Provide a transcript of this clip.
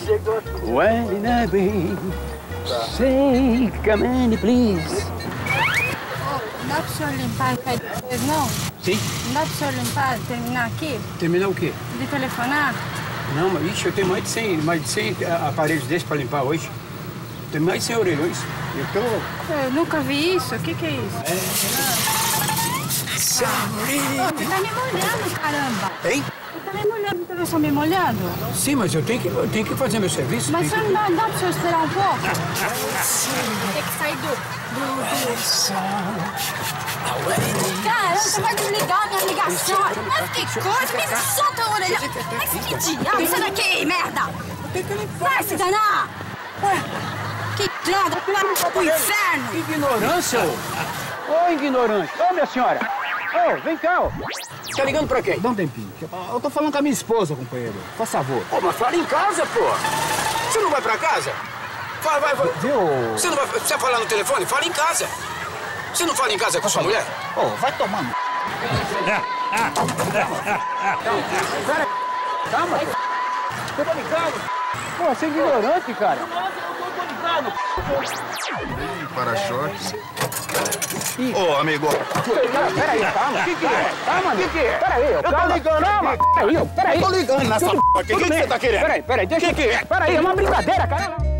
When I be, say, come on, please. Não dá pro senhor limpar o pé depois, não? Sim? Não dá pro senhor limpar, terminar aqui? Terminar o quê? De telefonar? Não, mas ixi, eu tenho mais de 100 aparelhos desses pra limpar hoje. Tem mais de 100 orelhões. Eu nunca vi isso. O que é isso? Você tá me molhando, caramba. Hein? Você tá me molhando, não tá vendo só me molhando? Sim, mas eu tenho que fazer meu serviço. Mas só não dá pro senhor esperar um pouco? Tem que sair do... Cara, você vai desligar a minha ligação. Mas que coisa, me solta a orelha. Mas que diabo, sai daqui, merda. Vai se danar. Que droga, vai pro inferno. Que ignorância, ô. Ô, ignorante. Ô, minha senhora. Ô, vem cá, ô. Tá ligando pra quem? Dá um tempinho. Eu tô falando com a minha esposa, companheiro. Faz favor. Pô, mas fala em casa, pô. Você não vai pra casa? Vai. Viu? Você não vai precisa falar no telefone? Fala em casa. Você não fala em casa com sua mulher? Ô, vai tomando. Pera. Calma. Eu tô ligado. Pô, você é ignorante, cara. Eu tô ligado. Para-choque. Ô, amigo. Peraí, calma. O que é? Calma, o que é? Peraí, Eu tô ligando. Calma. Peraí. Eu tô ligando nessa p*** aqui. O que você tá querendo? Peraí, deixa aqui. Peraí, é uma brincadeira, cara.